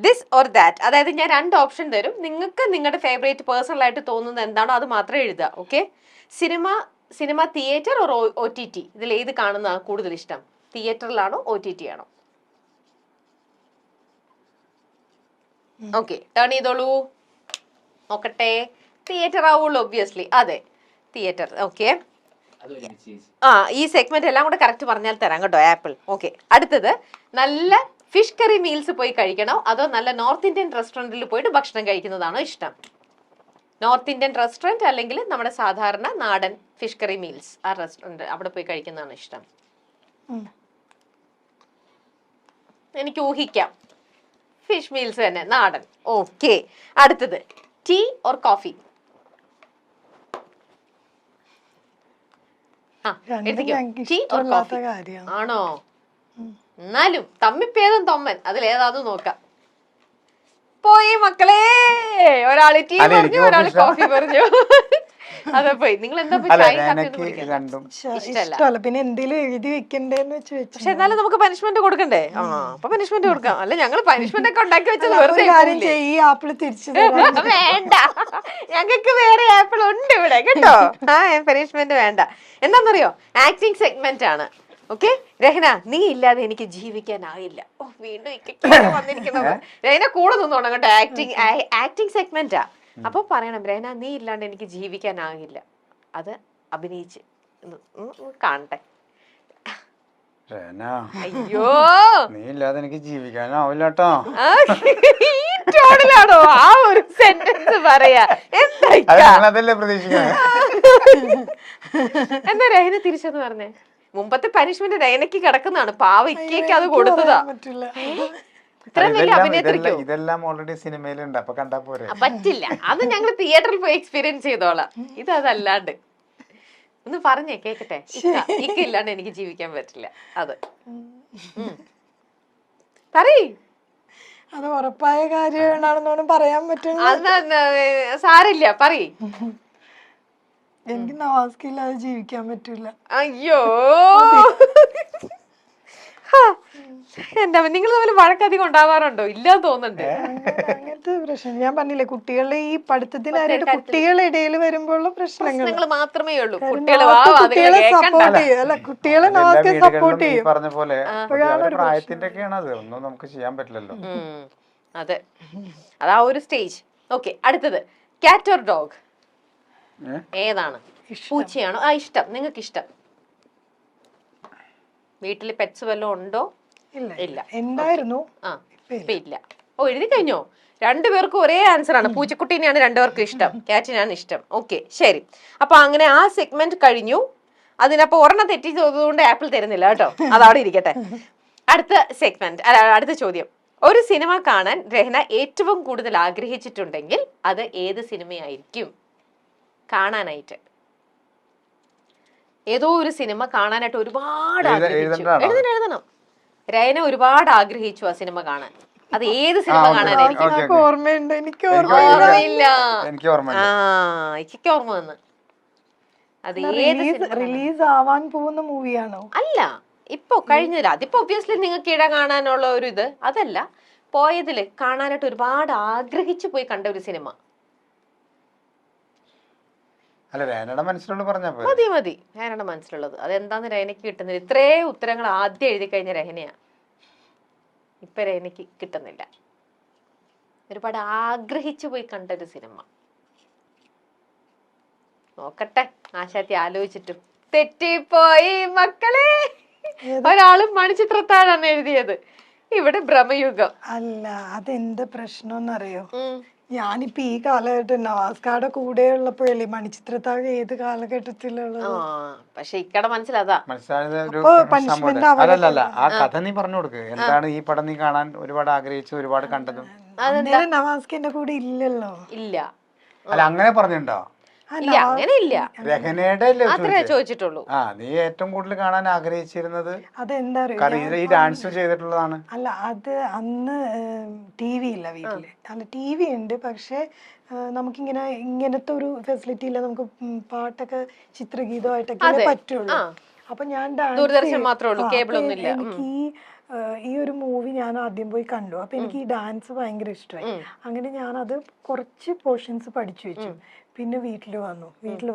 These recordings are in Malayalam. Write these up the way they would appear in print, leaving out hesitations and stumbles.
ദിസ് ഓർ ദാറ്റ്, അതായത് ഞാൻ 2 ഓപ്ഷൻ തരും, നിങ്ങൾക്ക് നിങ്ങളുടെ ഫേവറേറ്റ് പേഴ്സണൽ ആയിട്ട് തോന്നുന്നത് എന്താണോ അത് മാത്രമേ എഴുതുക. Okay? Cinema theatre or OTT, ഇതിൽ ഏത് കാണുന്നതാണ് കൂടുതൽ ഇഷ്ടം? തിയേറ്ററിലാണോ OTT ആണോ? ഓക്കെ, ടേൺ ചെയ്തോളൂ, നോക്കട്ടെ. തിയേറ്റർ ആവുള്ളൂ ഒബ്വിയസ്ലി. അതെ, തിയേറ്റർ. ഓക്കെ, ഈ സെഗ്മെന്റ് എല്ലാം കൂടെ കറക്റ്റ് പറഞ്ഞാൽ തരാം കേട്ടോ, ആപ്പിൾ. ഓക്കെ, അടുത്തത്, നല്ല ഫിഷ് കറി മീൽസ് പോയി കഴിക്കണോ അതോ നല്ല നോർത്ത് ഇന്ത്യൻ റെസ്റ്റോറൻറ്റിൽ പോയിട്ട് ഭക്ഷണം കഴിക്കുന്നതാണോ ഇഷ്ടം? നോർത്ത് ഇന്ത്യൻ റെസ്റ്റോറൻറ്റ് അല്ലെങ്കിൽ നമ്മുടെ സാധാരണ നാടൻ ഫിഷ് കറി മീൽസ്, ആ റെസ്റ്റോറൻറ്റ് അവിടെ പോയി കഴിക്കുന്നതാണ് ഇഷ്ടം? എനിക്ക് ഊഹിക്കാം, ഫിഷ് മീൽസ് തന്നെ, നാടൻ. ഓക്കെ, അടുത്തത്, ടീ ഓർ കോഫി? ആണോ? എന്നാലും തമ്മിപ്പേദം തൊമ്മൻ, അതിലേതാന്ന് നോക്കാം. പോയി മക്കളെ, ഒരാള് ടീ പറഞ്ഞു, ഒരാള് കോഫി പറഞ്ഞു. അതെ, പോയി. നിങ്ങൾ എന്താ ഇഷ്ടമല്ല, പിന്നെ എന്തെങ്കിലും എഴുതി വെക്കണ്ടേന്ന് വെച്ച് വെച്ചു. പക്ഷെ എന്നാലും നമുക്ക് പനിഷ്മെന്റ് കൊടുക്കണ്ടേ? അപ്പൊ പനിഷ്മെന്റ് കൊടുക്കാം. അല്ല, ഞങ്ങൾ പനിഷ്മെന്റ് ഒക്കെ ഉണ്ടാക്കി വെച്ചത് വെറുതെ. ഈ ആപ്പിൾ തിരിച്ചു വേണ്ട, ഞങ്ങൾക്ക് വേറെ ആപ്പിൾ ഉണ്ട് ഇവിടെ കേട്ടോ. പനിഷ്മെന്റ് വേണ്ട. എന്താന്നറിയോ, ആക്ടിങ് സെഗ്മെന്റ് ആണ്. ഓക്കെ, രഹന, നീ ഇല്ലാതെ എനിക്ക് ജീവിക്കാനാവില്ല. ഓ, വീണ്ടും വന്നിരിക്കുന്നത്. രഹന കൂടെ നിന്നോണം കേട്ടോ. ആക്ടിങ് സെഗ്മെന്റാ. അപ്പൊ പറയണം, രഹന, നീ ഇല്ലാണ്ട് എനിക്ക് ജീവിക്കാനാകില്ല. അത് അഭിനയിച്ച് കാണട്ടെ. അയ്യോ, നീ ഇല്ലാതെ എനിക്ക് ജീവിക്കാനാവില്ല കേട്ടോ. ടോണിലാണോ ആ ഒരു സെന്റൻസ് പറയാ? അതല്ലേ പ്രതീക്ഷിക്കുന്നത്. എന്താ രഹന തിരിച്ചെന്ന് പറഞ്ഞേ? മുമ്പത്തെ പനിഷ്മെന്റ് രഹനക്ക് കിടക്കുന്നതാണ്, പാവയ്ക്ക് അത് കൊടുത്തതാ. ഇതെല്ലാം ഓൾറെഡി സിനിമയിലുണ്ട്, അപ്പൊ കണ്ടാ പോരെ. പറ്റില്ല, അത് ഞങ്ങൾ തിയേറ്ററിൽ പോയി എക്സ്പീരിയൻസ് ചെയ്തോളാം. ഇതല്ലാണ്ട് ഒന്ന് പറഞ്ഞേ കേക്കട്ടെ. ഇല്ലാണ്ട് എനിക്ക് ജീവിക്കാൻ പറ്റില്ല. അത് പറയ്. അത് ഉറപ്പായ കാര്യമാണെന്നോണം പറയാൻ പറ്റില്ല. സാരില്ല, പറയ്. എനിക്ക് നവാസ്കില്ലാതെ ജീവിക്കാൻ പറ്റൂല. അയ്യോ, എന്താ നിങ്ങൾ തമ്മിൽ വഴക്കധികം ഉണ്ടാവാറുണ്ടോ? ഇല്ലാന്ന് തോന്നുന്നുണ്ട്. അങ്ങനത്തെ പ്രശ്നം ഞാൻ പറഞ്ഞില്ലേ, കുട്ടികളുടെ ഈ പഠിത്തത്തിനായിട്ട് കുട്ടികളുടെ ഇടയിൽ വരുമ്പോഴുള്ള പ്രശ്നങ്ങൾ മാത്രമേ ഉള്ളൂ. കുട്ടികളെ സപ്പോർട്ട് ചെയ്യും. അല്ല, കുട്ടികളെ നവാസ്കെ സപ്പോർട്ട് ചെയ്യും. പറഞ്ഞ പോലെ പ്രായത്തിന്റെ ഒക്കെയാണ് അത്, ഒന്നും നമുക്ക് ചെയ്യാൻ പറ്റില്ലല്ലോ. അതെ, അതാ ഒരു സ്റ്റേജ്. ഓക്കെ, അടുത്തത്, കാറ്റ് ഓർ ഡോഗ്? ഏതാണ്? പൂച്ചയാണോ ഇഷ്ടം? നിങ്ങൾക്ക് ഇഷ്ടം? വീട്ടില് പെറ്റ്സ് വല്ലതും ഉണ്ടോ? ഇല്ല, ഉണ്ടായിരുന്നു. ഇല്ല. ഓ, എഴുതി കഴിഞ്ഞോ? 2 പേർക്കും ഒരേ ആൻസർ ആണ്. പൂച്ചക്കുട്ടീനെയാണ് 2 പേർക്കും ഇഷ്ടം, കാറ്റിനാണ് ഇഷ്ടം. ഓക്കെ, ശരി. അപ്പൊ അങ്ങനെ ആ സെഗ്മെന്റ് കഴിഞ്ഞു. അതിനപ്പോ ഒരെണ്ണം തെറ്റിച്ചതുകൊണ്ട് ആപ്പിൾ തരുന്നില്ല കേട്ടോ, അതവിടെ ഇരിക്കട്ടെ. അടുത്ത സെഗ്മെന്റ്, അടുത്ത ചോദ്യം, ഒരു സിനിമ കാണാൻ രഹന ഏറ്റവും കൂടുതൽ ആഗ്രഹിച്ചിട്ടുണ്ടെങ്കിൽ അത് ഏത് സിനിമയായിരിക്കും? കാണാനായിട്ട് ഏതോ ഒരു സിനിമ കാണാനായിട്ട് ഒരുപാട് ആഗ്രഹിച്ചു. എഴുതണം. രഹന ഒരുപാട് ആഗ്രഹിച്ചു ആ സിനിമ കാണാൻ. അത് ഏത് സിനിമ കാണാനായിരിക്കും? ഓർമ്മയുണ്ട്, എനിക്ക് ഓർമ്മയില്ല. എനിക്ക് ഓർമ്മ വന്ന്. അത് ഏത് റിലീസ് ആവാൻ പോകുന്ന മൂവിയാണോ? അല്ല, ഇപ്പൊ കഴിഞ്ഞില്ല. അതിപ്പോ ഒബ്വിയസ്ലി നിങ്ങൾക്ക് ഇട കാണാനുള്ള ഒരു ഇത് അതല്ല, പോയതില് കാണാനായിട്ട് ഒരുപാട് ആഗ്രഹിച്ചു പോയി കണ്ട ഒരു സിനിമ. മതി, രഹനയുടെ മനസ്സിലുള്ളത്. അതെന്താന്ന് രഹനക്ക് കിട്ടുന്നില്ല. ഇത്രേ ഉത്തരങ്ങൾ ആദ്യം എഴുതി കഴിഞ്ഞ രഹനയാ, ഇപ്പൊ രഹനക്ക് കിട്ടുന്നില്ല. ഒരുപാട് ആഗ്രഹിച്ചു പോയി കണ്ട ഒരു സിനിമ. നോക്കട്ടെ, ആശാത്തി ആലോചിച്ചിട്ടും തെറ്റിപ്പോയി മക്കളെ. ഒരാളും മണിച്ചിത്രത്താഴാണ് എഴുതിയത്. ഇവിടെ ഭ്രമയുഗം. അല്ല, അതെന്ത് പ്രശ്നമെന്നറിയോ? ഞാനിപ്പോ ഈ കാലഘട്ടം നവാസ്കാരുടെ കൂടെ ഉള്ളപ്പോഴല്ലേ മണിച്ചിത്രത്താഴ് ഏത് കാലഘട്ടത്തിലുള്ളത്? പക്ഷെ ഇക്കടെ മനസ്സിലതാ. അല്ലല്ല, ആ കഥ നീ പറഞ്ഞു കൊടുക്ക്. എന്താണ് ഈ പടം നീ കാണാൻ ഒരുപാട് ആഗ്രഹിച്ചു, ഒരുപാട് കണ്ടതും? നവാസ്കിന്റെ കൂടെ ഇല്ലല്ലോ. ഇല്ല. അല്ല, അങ്ങനെ പറഞ്ഞിട്ടുണ്ടോ? ഇല്ല, അങ്ങനെ ഇല്ല. രഹനയുടെ അത്രേ ചോദിച്ചിട്ടുള്ളൂ. നീ ഏറ്റവും കൂടുതൽ കാണാൻ ആഗ്രഹിച്ചിരുന്നത് അതെന്താ ഈ ഡാൻസ് ചെയ്തിട്ടുള്ളതാണ്. അല്ല, അത് അന്ന് ടി വി ഇല്ല വീട്ടില്. അല്ല, ടി വി ഉണ്ട്, പക്ഷെ നമുക്കിങ്ങനെ ഇങ്ങനത്തെ ഒരു ഫെസിലിറ്റി ഇല്ല. നമുക്ക് പാട്ടൊക്കെ ചിത്രഗീതമായിട്ടൊക്കെ പറ്റുള്ളൂ. അപ്പൊ ഞാൻ ദൂരദർശൻ മാത്രമേ ഉള്ളൂ, കേബിൾ ഒന്നും ഇല്ല. എനിക്ക് ഈ ഈ ഒരു മൂവി ഞാൻ ആദ്യം പോയി കണ്ടു. അപ്പൊ എനിക്ക് ഈ ഡാൻസ് ഭയങ്കര ഇഷ്ടമായി. അങ്ങനെ ഞാനത് കുറച്ച് പോർഷൻസ് പഠിച്ചു വെച്ചു. പിന്നെ വീട്ടിൽ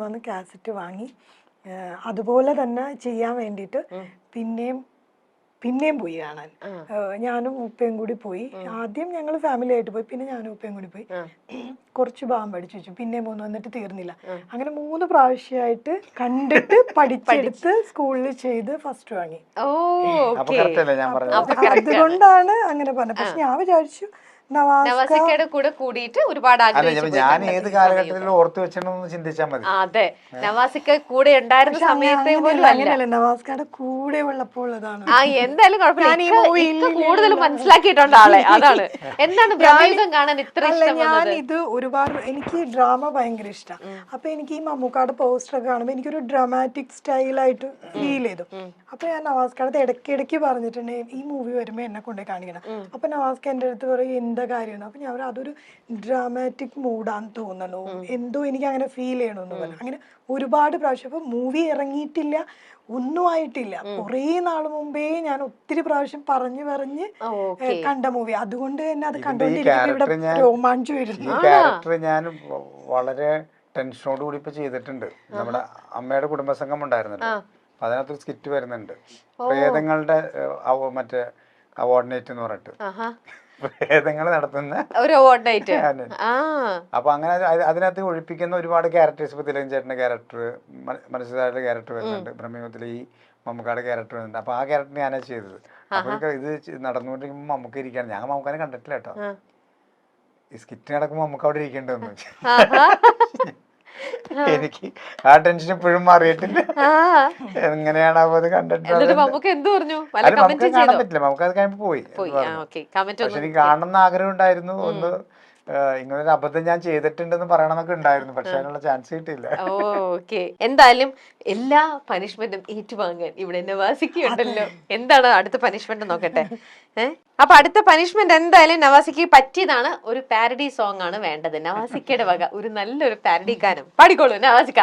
വന്ന് കാസറ്റ് വാങ്ങി അതുപോലെ തന്നെ ചെയ്യാൻ വേണ്ടിയിട്ട് പിന്നെയും പോയി കാണാൻ. ഞാനും ഉപ്പയും കൂടി പോയി. ആദ്യം ഞങ്ങൾ ഫാമിലി ആയിട്ട് പോയി, പിന്നെ ഞാനും ഉപ്പയും കൂടി പോയി. കുറച്ച് ഭാഗം പഠിച്ചു വെച്ചു, പിന്നെയും പോന്നു, എന്നിട്ട് തീർന്നില്ല. അങ്ങനെ 3 പ്രാവശ്യമായിട്ട് കണ്ടിട്ട് പഠിച്ചെടുത്ത് സ്കൂളിൽ ചെയ്ത് ഫസ്റ്റ് വാങ്ങി. അതുകൊണ്ടാണ് അങ്ങനെ പറഞ്ഞത്. പക്ഷെ ഞാൻ വിചാരിച്ചു നവാസിക്കയുടെ കൂടെ കൂടിയിട്ട് ഒരുപാട് ഞാൻ ഏത് കാലഘട്ടത്തിൽ ഓർത്തു വെച്ചെന്ന് ചിന്തിച്ചാൽ മതി. അതെ, നവാസിക്ക കൂടെ ഉണ്ടായിരുന്ന സമയത്തെ പോലും അങ്ങനെയല്ല, നവാസ്കയുടെ കൂടെ ഉള്ളപ്പോൾ എന്തായാലും കുഴപ്പമില്ല, കൂടുതൽ മനസ്സിലാക്കിയിട്ടുണ്ട് ആളെ. അതാണ് എന്താണ് ബ്രഹ്മയുഗം കാണാൻ ഇത്ര ഇഷ്ടം. ഞാൻ ഇത് ഒരുപാട്, എനിക്ക് ഡ്രാമ ഭയങ്കര ഇഷ്ടമാണ്. അപ്പൊ എനിക്ക് ഈ മമ്മൂക്കാട് പോസ്റ്റർ ഒക്കെ കാണുമ്പോൾ എനിക്കൊരു ഡ്രാമാറ്റിക് സ്റ്റൈലായിട്ട് ഫീൽ ചെയ്തു. അപ്പൊ ഞാൻ നവാസ്കയുടെ ഇടയ്ക്ക് പറഞ്ഞിട്ടുണ്ട് ഈ മൂവി വരുമ്പോ എന്നെ കൊണ്ടുപോയി കാണിക്കണം. അപ്പൊ നവാസ്ക എന്റെ അടുത്ത് പറയും എന്താ കാര്യമാണ്. അപ്പൊ ഞാൻ അതൊരു ഡ്രാമാറ്റിക് മൂഡാന്ന് തോന്നണു, എന്തോ എനിക്ക് അങ്ങനെ ഫീൽ ചെയ്യണമെന്ന് പറഞ്ഞു. അങ്ങനെ ഒരുപാട് പ്രാവശ്യം. അപ്പൊ മൂവി ഇറങ്ങിയിട്ടില്ല, ഒന്നും ആയിട്ടില്ല, കുറേ നാൾ മുമ്പേ ഞാൻ ഒത്തിരി പ്രാവശ്യം പറഞ്ഞ് കണ്ട മൂവി. അതുകൊണ്ട് തന്നെ അത് കണ്ടോണ്ടിരിക്കും ഇവിടെ രോമാഞ്ചു വരുന്നു. ഈ ക്യാരക്ടർ ഞാൻ വളരെ ടെൻഷനോട് കൂടി ഇപ്പൊ ചെയ്തിട്ടുണ്ട്. നമ്മുടെ അമ്മയുടെ കുടുംബസംഘം ഉണ്ടായിരുന്നല്ലോ, അതിനകത്തൊരു സ്കിറ്റ് വരുന്നുണ്ട്, പ്രേതങ്ങളുടെ മറ്റേ അവാർഡ് നൈറ്റ് എന്ന് പറഞ്ഞിട്ട് പ്രേതങ്ങൾ നടത്തുന്ന ഒരു അവാർഡ് നൈറ്റ്. അപ്പൊ അങ്ങനെ അതിനകത്ത് ഒഴിപ്പിക്കുന്ന ഒരുപാട് ക്യാരക്ടേഴ്സ്, ഇപ്പൊ തിലകൻ ചേട്ടന്റെ ക്യാരക്ടർ, മനസ്സിലായ ക്യാരക്ടർ വരുന്നുണ്ട്, ബ്രഹ്മയുഗത്തിലെ ഈ മമ്മൂക്കാടെ ക്യാരക്ടർ വരുന്നുണ്ട്. അപ്പൊ ആ ക്യാരക്ടർ ഞാനാ ചെയ്തത്. അപ്പൊ ഇത് നടന്നുകൊണ്ടിരിക്കുമ്പോ മമ്മൂക്ക ഇരിക്കുകയാണ്. ഞാൻ മമ്മൂക്കാനെ കണ്ടിട്ടില്ല കേട്ടോ. ഈ സ്കിറ്റ് നടക്കുമ്പോ മമ്മൂക്ക അവിടെ ഇരിക്കേണ്ടതെന്ന് എനിക്ക് ആ ടെൻഷൻ ഇപ്പോഴും മാറിയിട്ടില്ല. എങ്ങനെയാണ് അത് കണ്ടിട്ട് നമുക്ക് കാണാൻ പറ്റില്ല, നമുക്ക് അത് കഴിഞ്ഞ് പോയി. പക്ഷെ എനിക്ക് കാണണമെന്ന് ആഗ്രഹം ഉണ്ടായിരുന്നു. ഒന്ന് ഇങ്ങനൊരു അബദ്ധം ഞാൻ ചെയ്തിട്ടുണ്ടെന്ന് പറയണമെന്നൊക്കെ ഉണ്ടായിരുന്നു, പക്ഷെ അതിനുള്ള ചാൻസ് കിട്ടിയില്ല. ഓക്കെ, എന്തായാലും എല്ലാ പനിഷ്മെന്റും ഏറ്റുവാങ്ങാൻ ഇവിടെ നവാസിക്ക ഉണ്ടല്ലോ. എന്താണ് അടുത്ത പനിഷ്മെന്റ് നോക്കട്ടെ. അപ്പൊ അടുത്ത പനിഷ്മെന്റ് എന്തായാലും നവാസിക്ക് പറ്റിയതാണ്. ഒരു പാരഡി സോങ് ആണ് വേണ്ടത്. നവാസിക്കയുടെ വക ഒരു നല്ലൊരു പാരഡി ഗാനം പാടിക്കോളൂ നവാസിക്ക.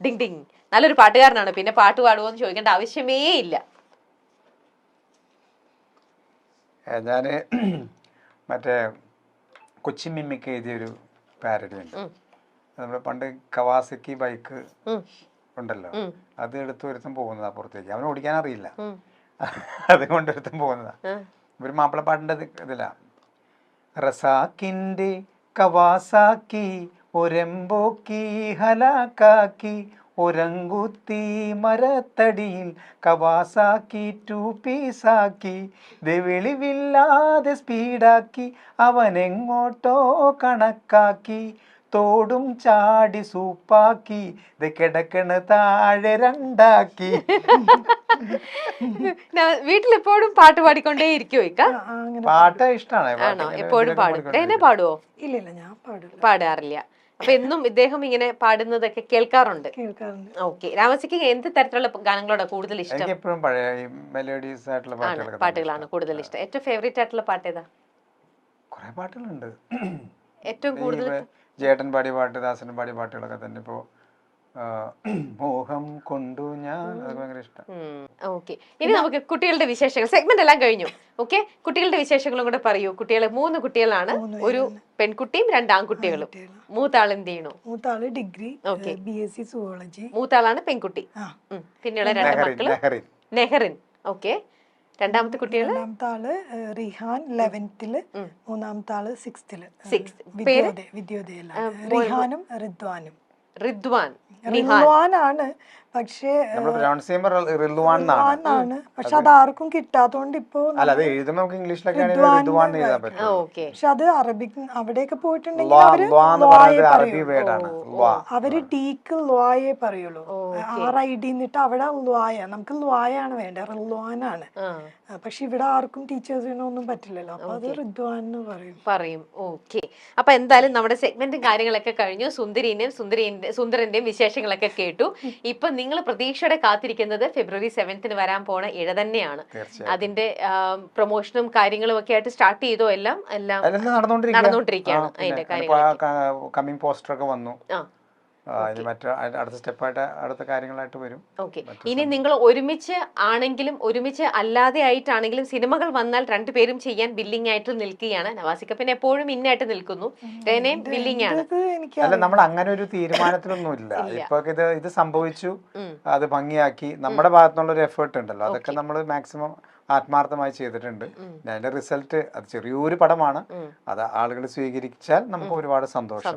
ഡിങ് ഡിങ്, നല്ലൊരു പാട്ടുകാരനാണ്, പിന്നെ പാട്ട് പാടുമോ എന്ന് ചോദിക്കേണ്ട ആവശ്യമേ ഇല്ല. ഞാന് മറ്റേ കൊച്ചി മിമ്മിക്ക് എഴുതിയൊരു പാരഡി ഉണ്ട്. നമ്മള് പണ്ട് കവാസക്കി ബൈക്ക് ഉണ്ടല്ലോ, അത് എടുത്ത് ഒരുത്തും പോകുന്നതാ പുറത്തേക്ക്. അവന് ഓടിക്കാൻ അറിയില്ല, അതുകൊണ്ട് ഒരുത്തും പോകുന്നതാ. ഒരു മാപ്പിളപ്പാട്ടിന്റെ ഇതിലാ, റസാക്കിന്റെ കവാസാക്കി ഒരെമ്പോക്കി ഹലാക്കാക്കി ഒരങ്കുത്തി മരത്തടിയിൽ കവാസാക്കി 2 പീസാക്കി വെളിവില്ലാതെ സ്പീഡാക്കി അവനെങ്ങോട്ടോ കണക്കാക്കി തോടും ചാടി സൂപ്പാക്കി കിടക്കണ് താഴെ 2ആക്കി. വീട്ടിലെപ്പോഴും പാട്ട് പാടിക്കൊണ്ടേ ഇരിക്കുവോ? പാട്ട് ഇഷ്ടമാണ്. എപ്പോഴും പാടും? എന്നെ പാടുവോ? ഇല്ല, ഞാൻ പാടാറില്ല. അപ്പൊ എന്നും ഇദ്ദേഹം ഇങ്ങനെ പാടുന്നതൊക്കെ കേൾക്കാറുണ്ട്. ഓക്കെ, രാമസിക്ക് എന്ത് തരത്തിലുള്ള ഗാനങ്ങളോടാ കൂടുതൽ ഇഷ്ടം? എപ്പോഴും പഴയ മെലോഡിയസ് ആയിട്ടുള്ള പാട്ടുകളാണ് കൂടുതൽ ഇഷ്ടം. ഏറ്റവും ഫേവറേറ്റ് ആയിട്ടുള്ള പാട്ട് ഏതാ? കുറെ പാട്ടുകളുണ്ട്. ഏറ്റവും കൂടുതൽ ജേട്ടൻ പാടിയ പാട്ട്, ദാസൻ പാടിയ പാട്ടുകളൊക്കെ തന്നെ. ഇപ്പോ മോഹം കൊണ്ടു ഞാൻ, അതൊക്കെ ഭയങ്കര ഇഷ്ടം. ഓക്കെ, ഇനി നമുക്ക് കുട്ടികളുടെ വിശേഷങ്ങൾ സെഗ്മെന്റ് എല്ലാം കഴിഞ്ഞു. ഓക്കെ, കുട്ടികളുടെ വിശേഷങ്ങളും കൂടെ പറയൂ. കുട്ടികളെ 3 കുട്ടികളാണ്, ഒരു പെൺകുട്ടിയും 2 ആൺകുട്ടികളും. മൂത്താൾ എന്ത് ചെയ്യണു? മൂത്താള് ഡിഗ്രി BSc സുവോളജി. മൂത്താളാണ് പെൺകുട്ടി. പിന്നെയുള്ള 2 മക്കള് നെഹറിൻ. ഓക്കെ, രണ്ടാമത്തെ കുട്ടികള്? രണ്ടാമത്തെ ആള് റിഹാൻ 11th, മൂന്നാമത്തെ ആള് 6th. വിദ്യോദയ. റിഹാനും റിദ്വാനും. റിദ്വാൻ ആണ്, പക്ഷേ ആണ്, പക്ഷെ അതാർക്കും കിട്ടാത്തോണ്ട് ഇപ്പൊ പക്ഷെ അത് അറബിക് അവിടെയൊക്കെ പോയിട്ടുണ്ടെങ്കിൽ അവര് ടീക്ക് ലോയെ പറയുള്ളൂ. RID എന്നിട്ട് അവിടെ ലോയ, നമുക്ക് ലോയാണ് വേണ്ടത്, റിദ്വാനാണ്. പക്ഷെ ഇവിടെ ആർക്കും ടീച്ചേഴ്സിനൊന്നും പറ്റില്ലല്ലോ, അപ്പൊ അത് റിദ്വാൻ എന്ന് പറയും. ഓക്കെ, അപ്പൊ എന്തായാലും നമ്മുടെ സെഗ്മെന്റും കാര്യങ്ങളൊക്കെ കഴിഞ്ഞു. സുന്ദരന്റെയും വിശേഷങ്ങളൊക്കെ കേട്ടു. ഇപ്പൊ നിങ്ങൾ പ്രതീക്ഷയോടെ കാത്തിരിക്കുന്നത് February 7th വരാൻ പോണ ഇഴ തന്നെയാണ്. അതിന്റെ പ്രൊമോഷനും കാര്യങ്ങളും ഒക്കെ ആയിട്ട് സ്റ്റാർട്ട് ചെയ്തോ? എല്ലാം നടന്നുകൊണ്ടിരിക്കുകയാണ് അതിന്റെ കാര്യങ്ങൾ. കമ്മിങ് പോസ്റ്റർ ഒക്കെ വന്നു. ഇനി അടുത്ത സ്റ്റെപ്പായിട്ട് അടുത്ത കാര്യങ്ങളായിട്ട് വരും. ഓക്കെ, ഇനി നിങ്ങൾ ഒരുമിച്ച് ആണെങ്കിലും ഒരുമിച്ച് അല്ലാതെ ആയിട്ടാണെങ്കിലും സിനിമകൾ വന്നാൽ രണ്ടുപേരും ചെയ്യാൻ ബില്ലിംഗ് ആയിട്ട് നിൽക്കുകയാണ്. നവാസിക്ക പിന്നെ എപ്പോഴും ഇന്നായിട്ട് നിൽക്കുന്നു, റെനയും ബില്ലിംഗ് ആണ്. അല്ല, നമ്മൾ അങ്ങനെ ഒരു തീരുമാനത്തിലൊന്നും ഇല്ല. ഇപ്പൊ ഇത് സംഭവിച്ചു, അത് ഭംഗിയാക്കി, നമ്മുടെ ഭാഗത്തുനിന്നുള്ള ഒരു എഫേർട്ട് ഉണ്ടല്ലോ, അതൊക്കെ നമ്മൾ മാക്സിമം ആത്മാർത്ഥമായി ചെയ്തിട്ടുണ്ട്. അതിന്റെ റിസൾട്ട് അത് ചെറിയൊരു പടമാണ്, അത് ആളുകൾ സ്വീകരിച്ചാൽ നമുക്ക് ഒരുപാട് സന്തോഷം.